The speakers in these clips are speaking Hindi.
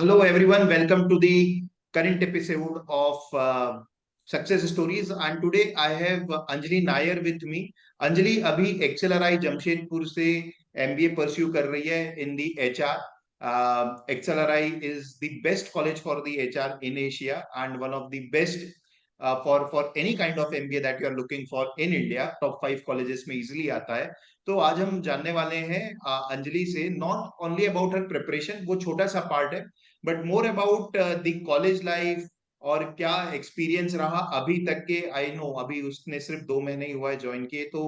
hello everyone, welcome to the current episode of Success Stories. And today I have Anjali Nair with me. Anjali अभी एक्सेलआरआई जमशेदपुर से एमबीए परस्यू कर रही है in the HR. XLRI is the best college for the HR in Asia and one of the best for any kind of MBA that you are looking for in India. Top 5 colleges में इजिली आता है. तो आज हम जानने वाले हैं अंजलि से not only about her preparation, वो छोटा सा पार्ट है, but more about the college life और क्या एक्सपीरियंस रहा अभी तक के. आई नो अभी उसने सिर्फ 2 महीने ही हुआ है ज्वाइन किए, तो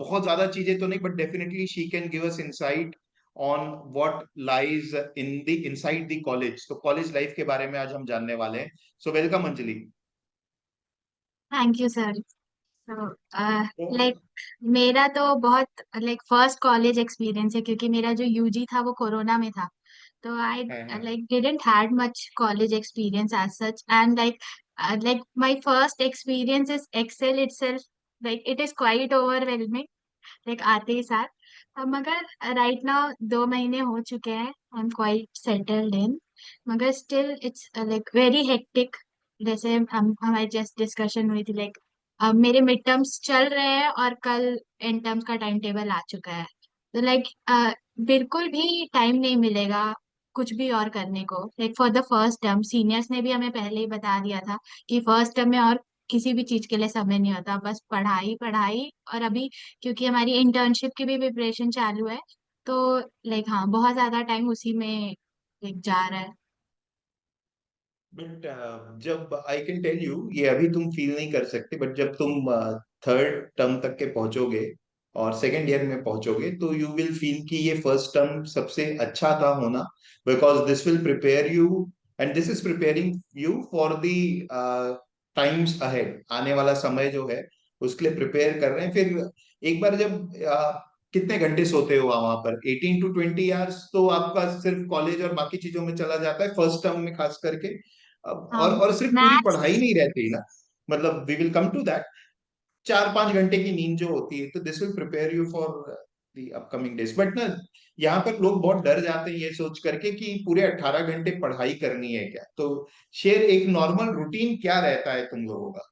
बहुत ज्यादा चीजें तो नहीं, but definitely she can give us insight on what lies in the inside the college. तो कॉलेज लाइफ के बारे में आज हम जानने वाले हैं. So welcome Anjali. Thank you sir. तो तो लाइक मेरा तो बहुत लाइक फर्स्ट कॉलेज एक्सपीरियंस है, क्योंकि मेरा जो यूजी था वो कोरोना में था। तो आई हाँ हाँ. Like didn't had much college experience as such, and like my first experience is XL itself. Like it is quite overwhelming, like आते ही साथ। मगर राइट नाउ 2 महीने हो चुके हैं, I am quite settled in, मगर still it's like very hectic. जैसे हम हमारी जस्ट डिस्कशन हुई थी, लाइक अब मेरे मिड टर्म्स चल रहे हैं और कल एंड टर्म्स का टाइम टेबल आ चुका है। तो लाइक बिल्कुल भी टाइम नहीं मिलेगा कुछ भी और करने को। Like for the first term seniors ने भी हमें पहले ही बता दिया था कि फर्स्ट टर्म में और किसी भी चीज के लिए समय नहीं होता, बस पढ़ाई पढ़ाई। और अभी क्योंकि हमारी इंटर्नशिप की भी प्रिपरेशन चालू है, तो लाइक हाँ, बहुत ज्यादा टाइम उसी में लाइक जा रहा है। बट जब आई कैन टेल यू, ये अभी तुम फील नहीं कर सकते, बट जब तुम थर्ड टर्म तक के पहुंचोगे और सेकेंड ईयर में पहुंचोगे तो यू विल फील कि ये फर्स्ट टर्म सबसे अच्छा था होना. Because this will prepare you and this is preparing you for the times ahead. आने वाला समय जो है उसके लिए प्रिपेयर कर रहे हैं. फिर एक बार जब कितने घंटे सोते हो वहां पर? 18 to 20 आवर्स तो आपका सिर्फ कॉलेज और बाकी चीजों में चला जाता है फर्स्ट टर्म में खास करके. हाँ, और सिर्फ पूरी पढ़ाई मैथ्स। नहीं रहती ना, मतलब we will come to that. 4-5 घंटे की नींद जो होती है, तो this will prepare you for the upcoming days. But ना, यहाँ पर लोग बहुत डर जाते हैं ये सोच करके कि पूरे 18 घंटे पढ़ाई करनी है क्या. तो शेयर एक नॉर्मल रूटीन क्या रहता है तुम लोगों का.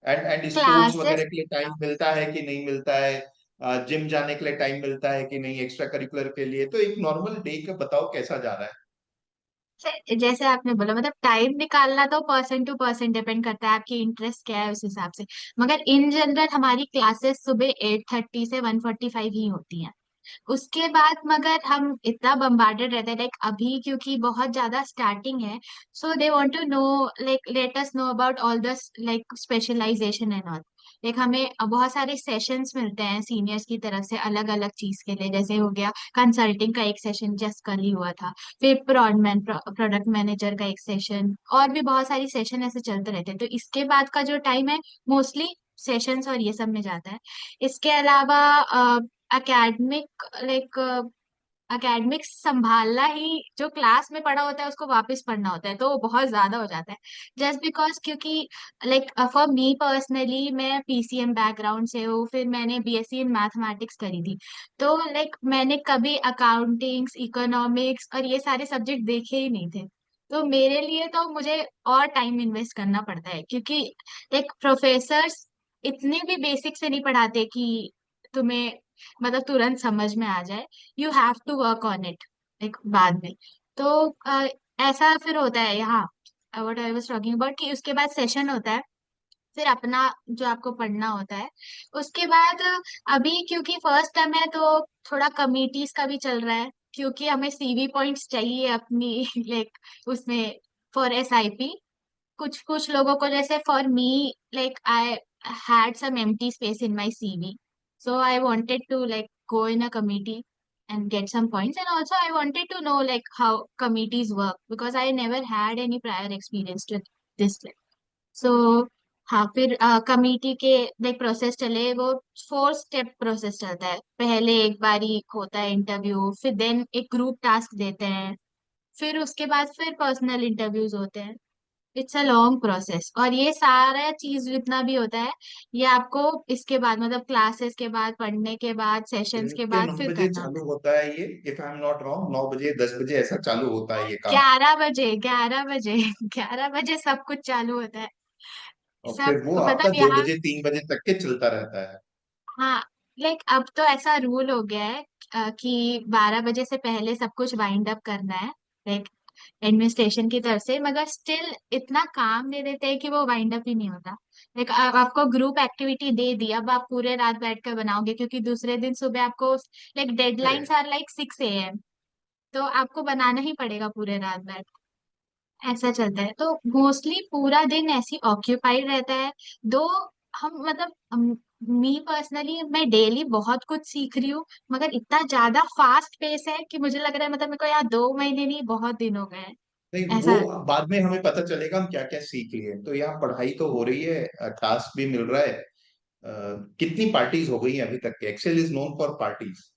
And sports classes. वगैरह के लिए टाइम मिलता है कि नहीं मिलता है? जिम जाने के लिए टाइम मिलता है कि नहीं, एक्स्ट्रा करिकुलर के लिए? तो एक नॉर्मल डे का बताओ कैसा जा रहा है. जैसे आपने बोला, मतलब टाइम निकालना तो पर्सन टू पर्सन डिपेंड करता है, आपकी इंटरेस्ट क्या है उस हिसाब से। मगर इन जनरल हमारी क्लासेस सुबह 8:30 से 1:45 ही होती हैं। उसके बाद मगर हम इतना बम्बार्डेड रहते हैं, लाइक अभी क्योंकि बहुत ज्यादा स्टार्टिंग है, so they want to know, like let us know about all the like specialization and all. Like हमें बहुत सारे सेशंस मिलते हैं सीनियर्स की तरफ से अलग अलग चीज के लिए। जैसे हो गया कंसल्टिंग का एक सेशन, जस्ट कल ही हुआ था। फिर प्रोडक्ट मैनेजर का एक सेशन, और भी बहुत सारी सेशन ऐसे चलते रहते हैं। तो इसके बाद का जो टाइम है मोस्टली सेशंस और ये सब में जाता है। इसके अलावा एकेडमिक लाइक एकेडमिक्स संभालना ही, जो क्लास में पढ़ा होता है उसको वापस पढ़ना होता है, तो वो बहुत ज्यादा हो जाता है। जस्ट बिकॉज क्योंकि लाइक फॉर मी पर्सनली, मैं पीसीएम बैकग्राउंड से हूँ, फिर मैंने बीएससी इन मैथमेटिक्स करी थी। तो लाइक मैंने कभी अकाउंटिंग्स, इकोनॉमिक्स और ये सारे सब्जेक्ट देखे ही नहीं थे। तो मेरे लिए तो मुझे और टाइम इन्वेस्ट करना पड़ता है, क्योंकि लाइक प्रोफेसर्स इतने भी बेसिक से नहीं पढ़ाते कि तुम्हें मतलब तुरंत समझ में आ जाए। You have to work on it like बाद में। तो ऐसा फिर होता है यहाँ, what I was talking about, कि उसके बाद सेशन होता है, फिर अपना जो आपको पढ़ना होता है। उसके बाद अभी क्योंकि फर्स्ट टाइम है, तो थोड़ा कमिटीज का भी चल रहा है, क्योंकि हमें सीवी पॉइंट्स चाहिए अपनी लाइक उसमें फॉर एसआईपी। कुछ कुछ लोगों को, जैसे for me, like I had some empty space in my CV. So I wanted to like go in a committee and get some points. And also I wanted to know like how committees work, because I never had any prior experience with this. So हाँ, फिर कमिटी के लाइक प्रोसेस चले वो 4 स्टेप प्रोसेस चलता है। पहले एक बारी होता है इंटरव्यू, फिर देन एक ग्रुप टास्क देते हैं, फिर उसके बाद फिर पर्सनल इंटरव्यूज होते हैं। इट्स अ लॉन्ग प्रोसेस, और ये सारा चीज जितना भी होता है ये आपको इसके बाद मतलब क्लासेस के बाद, पढ़ने के बाद, सेशंस दिन के के बाद 9 फिर बजे करना चालू होता होता है ये, if I am not wrong, 9 बजे 10 बजे ऐसा चालू होता है। है ये काम। 11 बजे, 11 बजे 11 बजे सब कुछ चालू होता है। और फिर सब वो आपका मतलब दो यहाँ, बजे 3 बजे तक के चलता रहता है। हाँ, लाइक अब तो ऐसा रूल हो गया है कि 12 बजे से पहले सब कुछ वाइंड अप करना है, लाइक एडमिनिस्ट्रेशन की तरफ से, मगर स्टिल इतना काम दे देते हैं कि वो वाइंड अप ही नहीं होता। लाइक आपको ग्रुप एक्टिविटी दे दी, अब आप पूरे रात बैठ कर बनाओगे क्योंकि दूसरे दिन सुबह आपको, like deadlines correct. Are like 6 AM, तो आपको बनाना ही पड़ेगा पूरे रात बैठ, ऐसा चलता है। तो मोस्टली पूरा दिन ऐसी ऑक्यूपाइड रहता है। दो हम मतलब मी पर्सनली मैं डेली बहुत कुछ सीख रही हूँ, मगर इतना ज्यादा फास्ट पेस है कि मुझे लग रहा है मतलब मेरे को यहाँ 2 महीने नहीं बहुत दिन हो गए हैं नहीं, वो ऐसा। बाद में हमें पता चलेगा हम क्या क्या सीख लिए। तो यहाँ पढ़ाई तो हो रही है, टास्क भी मिल रहा है। कितनी पार्टीज हो गई हैं अभी तक? XL is known for parties.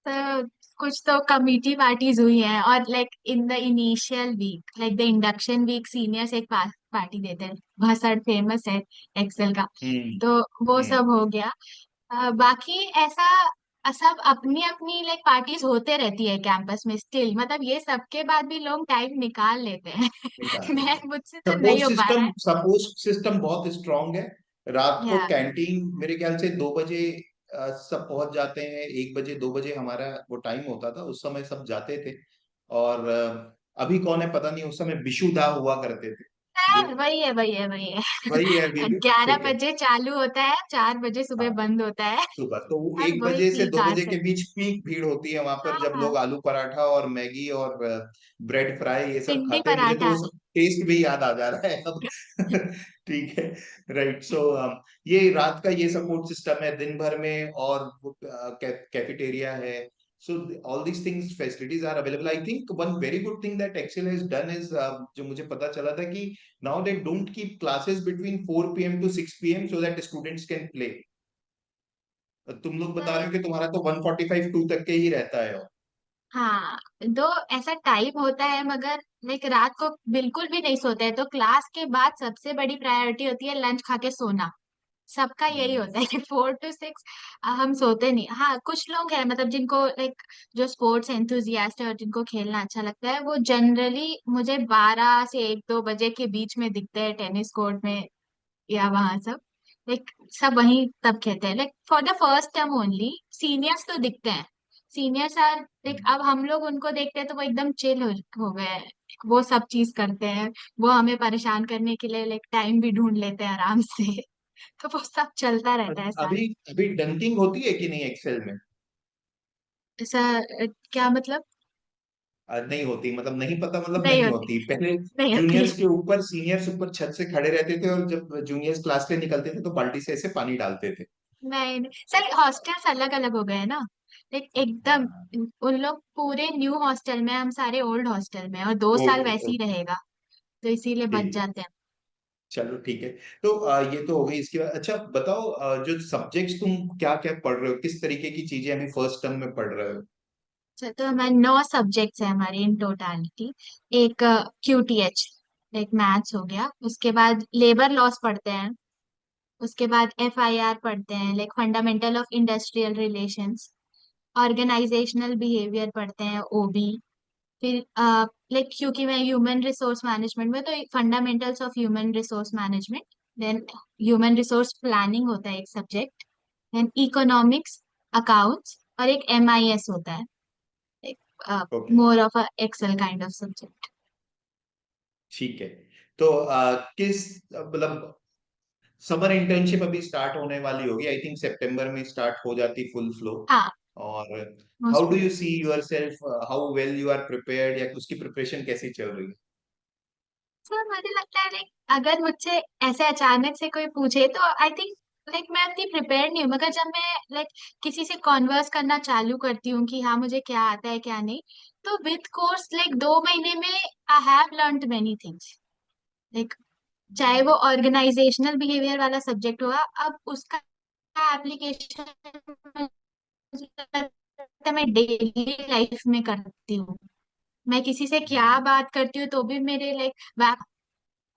तो कुछ तो कमिटी पार्टीज हुई हैं, और like in the initial week, like the induction week, seniors एक पार्टी देते हैं, भसड़ फेमस है एक्सेल का, हम्म। तो वो हम्म। सब हो गया। बाकी ऐसा सब अपनी अपनी लाइक पार्टीज होते रहती है कैंपस में स्टिल, मतलब ये सबके बाद भी लोग टाइम निकाल लेते हैं। निकाल मैं, लेते मुझसे हैं। तो नहीं हो पा रहा है। सपोर्ट सिस्टम बहुत स्ट्रांग है। रात को या कैंटीन मेरे ख्याल से 2 बजे सब पहुंच जाते हैं। 1 बजे 2 बजे हमारा वो टाइम होता था, उस समय सब जाते थे। और अभी कौन है पता नहीं, उस समय विशुदा हुआ करते थे जो। वही है, वही है, वही है। वही है अभी भी। ग्यारह ठीक है। बजे चालू होता है, 4 बजे सुबह हाँ, बंद होता है। सुबह तो वो और एक वही बजे से पीक दो बजे आवर्स है। के बीच पीक भीड़ होती है वहां पर, हाँ जब हाँ, लोग आलू पराठा और मैगी और ब्रेड फ्राई ये सब भिंडी खाते हैं। मुझे तो पराठा। वो सब टेस्ट भी याद आ जा रहा है अब। ठीक है। राइट। सो ये रात का ये सपोर्ट सिस्टम है दिन भर में, और कैफेटेरिया है। So all these things facilities are available. I think one very good thing that XL has done is, जो मुझे पता चला था कि now they don't keep classes between 4 PM to 6 PM so that students can play. तुम लोग बता रहे हो कि तुम्हारा तो 1:45 2 तक के ही रहता है। हाँ, दो ऐसा टाइम होता है, मगर लाइक रात को बिल्कुल भी नहीं सोते हैं, तो क्लास के बाद सबसे बड़ी प्रायोरिटी होती है लंच खा के सोना। सबका यही हम्म। होता है कि 4 to 6 हम सोते नहीं। हाँ, कुछ लोग हैं मतलब जिनको लाइक जो स्पोर्ट्स एंथुजियास्ट है और जिनको खेलना अच्छा लगता है, वो जनरली मुझे 12 से 1-2 बजे के बीच में दिखते हैं टेनिस कोर्ट में, या वहां सब, लाइक सब वहीं तब खेलते हैं, like for the first time only. Seniors तो दिखते हैं, सीनियर्स आर लाइक, अब हम लोग उनको देखते हैं तो वो एकदम चिल हो गए हैं, वो सब चीज करते हैं। वो हमें परेशान करने के लिए लाइक टाइम भी ढूंढ लेते हैं आराम से। तो वो सब चलता रहता है साथ। अभी अभी डंकिंग होती है कि नहीं एक्सेल में? ऐसा क्या मतलब? नहीं होती मतलब नहीं पता, मतलब नहीं नहीं होती, होती पहले। नहीं होती। जूनियर्स के ऊपर सीनियर्स ऊपर छत से खड़े रहते थे, और जब जूनियर्स क्लास से निकलते थे तो बाल्टी से ऐसे पानी डालते थे। नहीं नहीं सर, हॉस्टल्स अलग अलग हो गए हैं ना, लाइक एकदम। हाँ। उन लोग पूरे न्यू हॉस्टल में, हम सारे ओल्ड हॉस्टल में, और 2 साल ओके वैसे ही ओके। रहेगा, तो इसीलिए बच ठीक है। जाते हैं। चलो ठीक है। तो ये तो हो गई। इसके बाद अच्छा बताओ, जो सब्जेक्ट्स तुम क्या क्या पढ़ रहे हो, किस तरीके की चीजें अभी फर्स्ट टर्म में पढ़ रहे हो? अच्छा, तो हमारे 9 सब्जेक्ट्स है हमारे इन टोटालिटी। एक QTH, एक मैथ्स हो गया, उसके बाद लेबर लॉस पढ़ते हैं, उसके बाद FIR पढ़ते हैं, like fundamental of industrial relations. Organisational behaviour पढ़ते हैं, OB। फिर लाइक क्योंकि मैं ह्यूमन रिसोर्स मैनेजमेंट में, तो fundamentals of human resource management, then human resource planning होता है एक सब्जेक्ट, देन इकोनॉमिक्स, अकाउंट्स, और एक MIS होता है, एक okay. More of a Excel kind of subject. ठीक है। तो किस मतलब समर इंटर्नशिप अभी स्टार्ट होने वाली होगी, आई थिंक सितंबर में स्टार्ट हो जाती फुल फ्लो। हाँ, और how most do you probably. See yourself, how well you are prepared, या उसकी प्रिपरेशन कैसी चल रही है? सर मुझे लगता है लाइक अगर मुझसे ऐसे अचानक से कोई पूछे तो आई थिंक लाइक मैं इतनी प्रिपेयर्ड नहीं हूँ, मगर जब मैं लाइक किसी से कॉन्वर्स करना चालू करती हूँ कि हाँ मुझे क्या आता है क्या नहीं, तो विद कोर्स लाइक 2 महीने में I have learned many things, like चाहे वो ऑर्गेनाइजेशनल बिहेवियर वाला सब्जेक्ट होगा, अब उसका एप्लीकेशन मैं डेली लाइफ में करती हूँ, मैं किसी से क्या बात करती हूँ तो भी मेरे लाइक,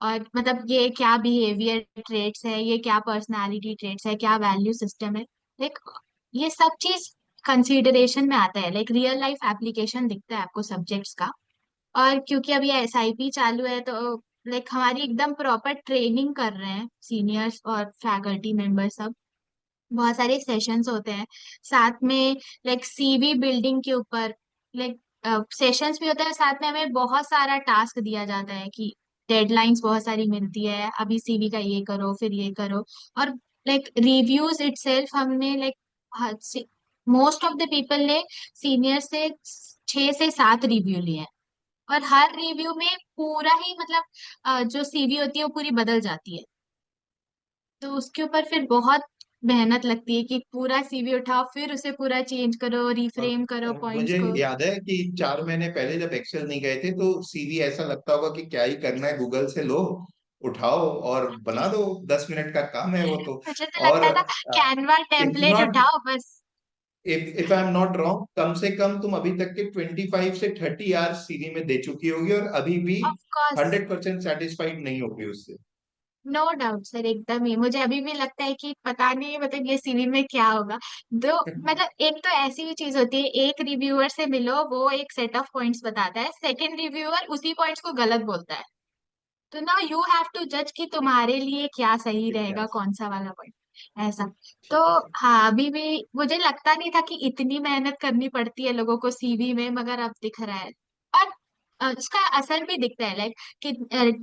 और मतलब ये क्या बिहेवियर ट्रेट्स है, ये क्या पर्सनालिटी ट्रेट्स है, क्या वैल्यू सिस्टम है, लाइक ये सब चीज कंसीडरेशन में आता है। लाइक रियल लाइफ एप्लीकेशन दिखता है आपको सब्जेक्ट्स का। और क्योंकि अभी एसआईपी चालू है तो लाइक हमारी एकदम प्रॉपर ट्रेनिंग कर रहे हैं सीनियर्स और फैकल्टी मेंबर सब। बहुत सारे सेशंस होते हैं साथ में, लाइक सीवी बिल्डिंग के ऊपर, लाइक सेशंस भी होते हैं, साथ में हमें बहुत सारा टास्क दिया जाता है कि डेडलाइंस बहुत सारी मिलती है, अभी सीवी का ये करो फिर ये करो। और लाइक रिव्यूज इटसेल्फ हमने like most of the people ने सीनियर से 6 से 7 रिव्यू लिए हैं। और हर रिव्यू में पूरा ही मतलब जो सीवी होती है वो पूरी बदल जाती है। तो उसके ऊपर फिर बहुत मेहनत लगती है कि पूरा सीवी उठाओ फिर उसे पूरा चेंज करो, और रिफ्रेम करो पॉइंट्स मुझे को। याद है कि 4 महीने पहले जब एक्सेल नहीं गए थे तो सीवी ऐसा लगता होगा कि क्या ही करना है, गूगल से लो, उठाओ और बना दो, 10 मिनट का काम है वो तो। मुझे तो और लगता था कैनवा इफ टेम्पलेट नॉट उठाओ बस। If I am not wrong, कम से कम तुम अभी तक के 25 से 30 आवर्स सीवी में दे चुकी होगी और अभी भी ऑफ कोर्स, 100% सेटिस्फाइड नहीं होगी उससे। नो डाउट सर, एकदम ही मुझे अभी भी लगता है कि पता नहीं मतलब ये सीवी में क्या होगा। दो मतलब एक तो ऐसी भी चीज होती है, एक रिव्यूअर से मिलो वो एक सेट ऑफ पॉइंट्स बताता है, सेकंड रिव्यूअर उसी पॉइंट्स को गलत बोलता है। तो ना यू हैव टू जज कि तुम्हारे लिए क्या सही ठीक है। रहेगा, कौन सा वाला पॉइंट, ऐसा। तो हाँ, अभी भी मुझे लगता नहीं था कि इतनी मेहनत करनी पड़ती है लोगों को सीवी में, मगर अब दिख रहा है। और उसका असर भी दिखता है, लाइक कि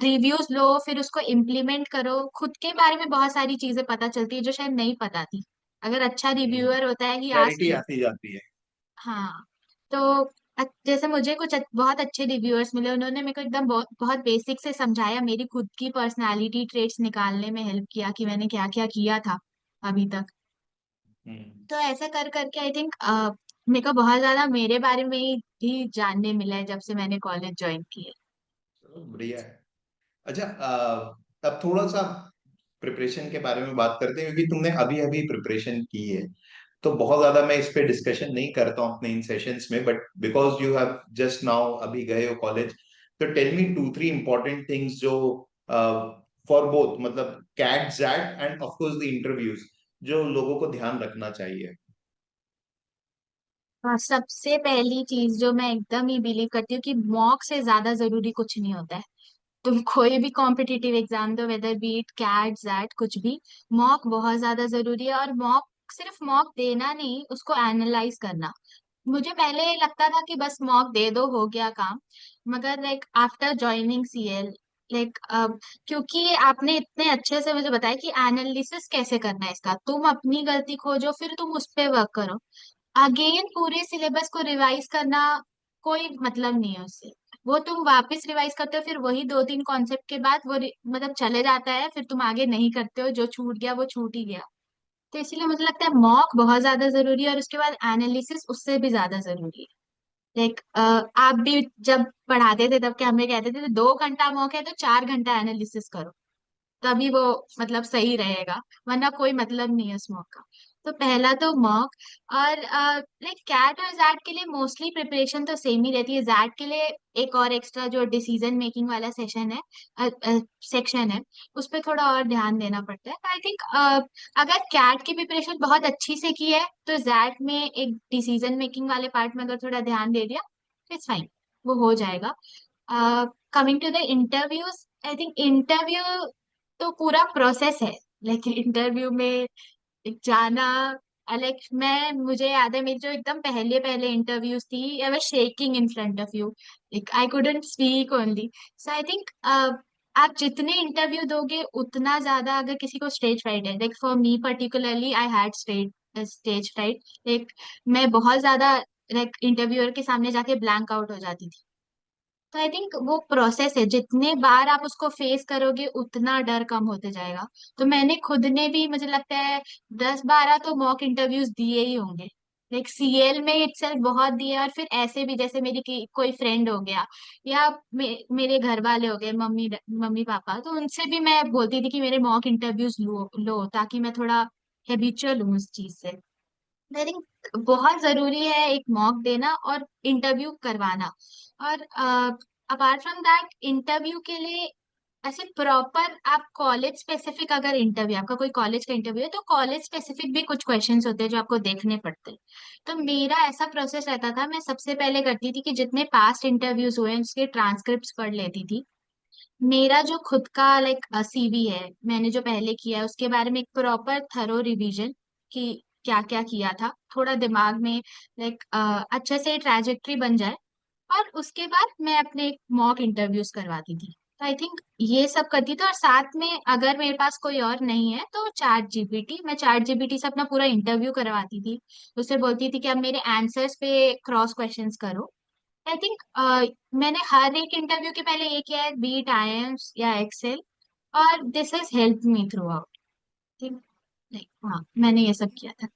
रिव्यूज लो फिर उसको इम्प्लीमेंट करो, खुद के बारे में बहुत सारी चीजें पता चलती है जो शायद नहीं पता थी। अगर अच्छा रिव्यूअर होता है ही आज क्लैरिटी की। आती जाती है। हाँ। तो जैसे मुझे कुछ बहुत अच्छे रिव्यूअर्स मिले, उन्होंने मेरे को एकदम बहुत बहुत बेसिक से समझाया, मेरी खुद की पर्सनालिटी ट्रेट्स निकालने में हेल्प किया कि मैंने क्या क्या किया था अभी तक। हम्म। तो ऐसा कर करके आई थिंक मेरे को बहुत ज्यादा मेरे बारे में ही जानने मिला है जब से मैंने कॉलेज ज्वाइन की चलो बढ़िया है। अच्छा, अब थोड़ा सा प्रिपरेशन के बारे में बात करते हैं, क्योंकि तुमने अभी अभी प्रिपरेशन की है। तो बहुत ज्यादा मैं इस पे डिस्कशन नहीं करता हूँ अपने इन सेशंस में, but because you have just now अभी गए हो कॉलेज, तो टेल मी 2 3 इंपॉर्टेंट थिंग्स जो फॉर बोथ, मतलब CAT XAT and of course the interviews, जो लोगों को ध्यान रखना चाहिए। है। सबसे पहली चीज जो मैं एकदम ही बिलीव करती हूँ कि मॉक से ज्यादा जरूरी कुछ नहीं होता है। तुम कोई भी कॉम्पिटिटिव एग्जाम दो, whether be it CAT XAT कुछ भी, मॉक बहुत ज्यादा जरूरी है। और मॉक सिर्फ मॉक देना नहीं, उसको एनालाइज करना। मुझे पहले लगता था कि बस मॉक दे दो हो गया काम, मगर like after joining CL, like अब क्योंकि आपने इतने अच्छे से मुझे बताया कि एनालिसिस कैसे करना है इसका, तुम अपनी गलती खोजो फिर तुम उस पे वर्क करो। अगेन पूरे सिलेबस को रिवाइज करना कोई मतलब नहीं है उससे। वो तुम वापस रिवाइज करते हो फिर वही 2 3 कॉन्सेप्ट के बाद वो मतलब चले जाता है, फिर तुम आगे नहीं करते हो, जो छूट गया वो छूट ही गया। तो इसीलिए मुझे लगता है मॉक बहुत ज्यादा जरूरी है और उसके बाद एनालिसिस उससे भी ज्यादा जरूरी है। लाइक आप भी जब पढ़ाते थे तब क्या हमें कहते थे 2 घंटा मॉक है तो 4 घंटा एनालिसिस करो, तभी वो मतलब सही रहेगा, वरना कोई मतलब नहीं है उस मॉक का। तो पहला तो मॉक। और लाइक कैट और जैट के लिए मोस्टली प्रिपरेशन तो सेम ही रहती है। जैट के लिए एक और एक्स्ट्रा जो डिसीजन मेकिंग वाला सेशन है, सेक्शन है, उस पर थोड़ा और ध्यान देना पड़ता है। आई थिंक अगर कैट की प्रिपरेशन बहुत अच्छी से की है तो जैट में एक डिसीजन मेकिंग वाले पार्ट में अगर थोड़ा ध्यान दे दिया, इट्स फाइन, वो हो जाएगा। Coming to the interviews, I think interview तो पूरा प्रोसेस है। लाइक इंटरव्यू में जाना, लाइक मैं मुझे याद है मेरी जो एकदम पहले पहले इंटरव्यूज थी, I was shaking in front of you, like I couldn't speak only. So I think आप जितने इंटरव्यू दोगे उतना ज्यादा, अगर किसी को स्टेज फ्राइट है, like for me particularly I had stage fright, like मैं बहुत ज्यादा लाइक इंटरव्यूअर के सामने जाके ब्लैंक आउट हो जाती थी। तो आई थिंक वो प्रोसेस है, जितने बार आप उसको फेस करोगे उतना डर कम होते जाएगा। तो मैंने खुद ने भी मुझे लगता है 10 12 तो मॉक इंटरव्यूज दिए ही होंगे, लाइक सीएल में इटसेल्फ बहुत दिए, और फिर ऐसे भी जैसे मेरी कोई फ्रेंड हो गया या मेरे घर वाले हो गए, मम्मी मम्मी पापा, तो उनसे भी मैं बोलती थी कि मेरे मॉक इंटरव्यूज लो लो, ताकि मैं थोड़ा हैबिचुअल हूँ उस चीज से। आई थिंक बहुत जरूरी है एक मॉक देना और इंटरव्यू करवाना। और अपार्ट फ्रॉम दैट, इंटरव्यू के लिए ऐसे प्रॉपर आप कॉलेज स्पेसिफिक, अगर इंटरव्यू आपका कोई कॉलेज का इंटरव्यू है तो कॉलेज स्पेसिफिक भी कुछ क्वेश्चंस होते हैं जो आपको देखने पड़ते हैं। तो मेरा ऐसा प्रोसेस रहता था, मैं सबसे पहले करती थी कि जितने पास्ट इंटरव्यूज हुए हैं उसके ट्रांसक्रिप्ट्स पढ़ लेती थी। मेरा जो खुद का लाइक सीवी है, मैंने जो पहले किया है उसके बारे में एक प्रॉपर थरो रिवीजन कि क्या क्या किया था, थोड़ा दिमाग में लाइक अच्छे से ट्रैजेक्टरी बन जाए। और उसके बाद मैं अपने मॉक इंटरव्यूज करवाती थी। तो आई थिंक ये सब करती थी। और साथ में अगर मेरे पास कोई और नहीं है तो चैट जीपीटी से अपना पूरा इंटरव्यू करवाती थी। उससे बोलती थी कि अब मेरे आंसर्स पे क्रॉस क्वेश्चंस करो। आई थिंक मैंने हर एक इंटरव्यू के पहले ये किया है, बीट आईएम्स या एक्सेल, और this has help me through out. ठीक, हाँ मैंने ये सब किया था।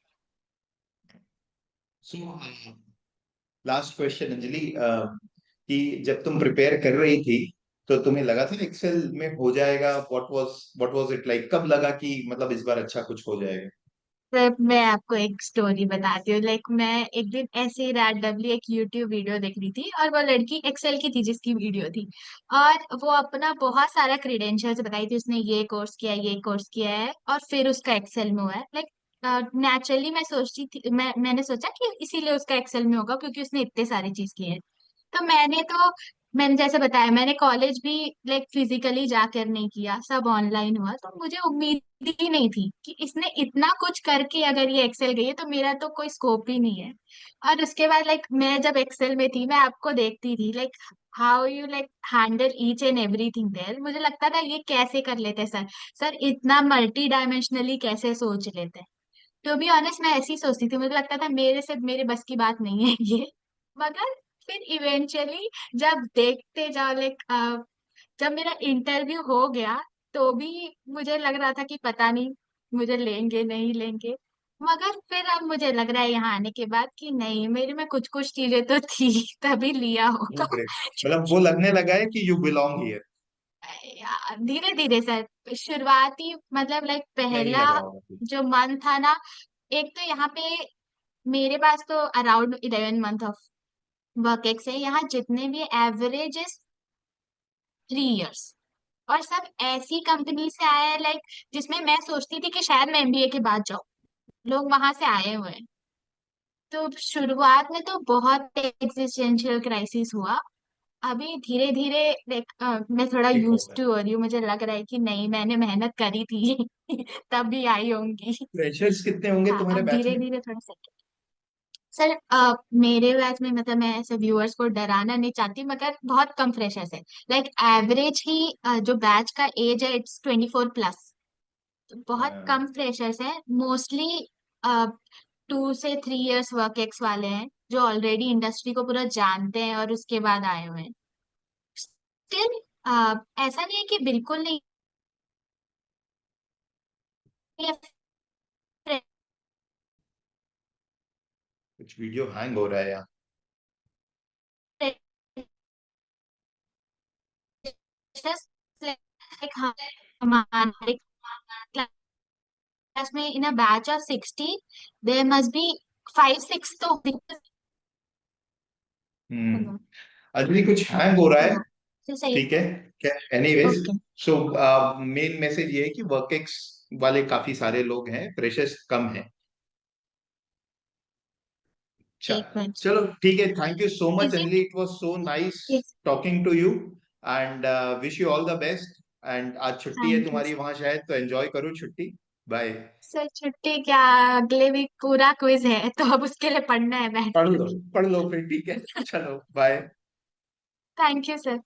सो लास्ट क्वेश्चन अंजलि, कि जब तुम प्रिपेयर कर रही थी तो तुम्हें लगा था एक्सेल में हो जाएगा? What was it like? कब लगा कि मतलब इस बार अच्छा कुछ हो जाएगा? सर मैं आपको एक स्टोरी बताती हूँ। लाइक मैं एक दिन ऐसे ही रैंडमली एक यूट्यूब वीडियो देख रही थी और वो लड़की एक्सेल की थी जिसकी वीडियो थी। और वो अपना बहुत सारा क्रेडेंशियल्स बताई थी, उसने ये कोर्स किया है, ये कोर्स किया है, और फिर उसका एक्सेल में हुआ है। लाइक नेचुरली मैं सोचती थी, मैंने सोचा कि इसीलिए उसका एक्सेल में होगा क्योंकि उसने इतने सारी चीज की है। तो मैंने जैसे बताया, मैंने कॉलेज भी लाइक फिजिकली जाकर नहीं किया, सब ऑनलाइन हुआ। तो मुझे उम्मीद ही नहीं थी कि इसने इतना कुछ करके अगर ये एक्सेल गई है तो मेरा तो कोई स्कोप ही नहीं है। और उसके बाद लाइक मैं जब एक्सेल में थी मैं आपको देखती थी like how you like handle each and everything there. मुझे लगता था ये कैसे कर लेते हैं सर, सर इतना मल्टी डायमेंशनली कैसे सोच लेते हैं। टू बी ऑनेस्ट मैं ऐसी सोचती थी, मुझे लगता था मेरे से मेरे बस की बात नहीं है ये। मगर फिर इवेंचुअली जब देखते जाओ लाइक जब मेरा इंटरव्यू हो गया तो भी मुझे लग रहा था कि पता नहीं मुझे लेंगे नहीं लेंगे। मगर फिर अब मुझे लग रहा है यहाँ आने के बाद कि नहीं, मेरे में कुछ कुछ चीजें तो थी तभी लिया होगा। ग्रेट। मतलब वो लगने लगा है कि यू बिलोंग हियर। धीरे धीरे सर, शुरुआती मतलब लाइक नहीं पहला लगा होगा। जो मंथ था ना, एक तो यहाँ पे मेरे पास तो around 11 month of work ex है यहाँ, जितने भी एवरेज 3 इयर्स। और सब ऐसी कंपनी से आया है लाइक जिसमें मैं सोचती थी कि शायद मैं एमबीए के बाद जाऊँ, लोग वहां से आए हुए हैं। तो शुरुआत में तो बहुत एग्जिस्टेंशियल क्राइसिस हुआ। अभी धीरे धीरे लाइक मैं थोड़ा ठीक यूज होगा। टू हो रही हूँ, मुझे लग रहा है कि नहीं मैंने मेहनत करी थी तब भी आई होंगी। फ्रेशर्स कितने होंगे हाँ तुम्हारे अब बैच धीरे में? धीरे थोड़ा सेट। सर मेरे बैच में मतलब मैं ऐसे व्यूअर्स को डराना नहीं चाहती मगर बहुत कम फ्रेशर्स है। लाइक एवरेज ही जो बैच का एज है इट्स 24+। तो बहुत हाँ, कम फ्रेशर्स हैं मोस्टली। 2 से 3 इयर्स वर्क एक्स वाले हैं जो ऑलरेडी इंडस्ट्री को पूरा जानते हैं और उसके बाद आए हुए हैं। स्टिल ऐसा नहीं है कि बिल्कुल नहीं है कुछ वीडियो हैंग हो रहा है यहाँ। फ्रेशर्स। लाइक हमारे क्लास में in a batch of 60 there must be 5 6 तो हम्म। अभी कुछ हैंग हो रहा है। हाँ तो सही। ठीक है। क्या? Anyways, okay. So main message ये है कि वर्कएक्स वाले काफी सारे लोग हैं, फ्रेशर्स कम हैं। एक मिनट। चलो ठीक है। Thank you so much is Anjali, it? It was so nice talking to you. And wish you all the best. एंड आज छुट्टी है थैंक यू। तुम्हारी वहां शायद, तो एंजॉय करो छुट्टी। बाय। सर छुट्टी क्या, अगले वीक पूरा क्विज है तो अब उसके लिए पढ़ना है बैठ पढ़ लो, कर। पढ़ लो फिर। ठीक है, चलो बाय। Thank you sir.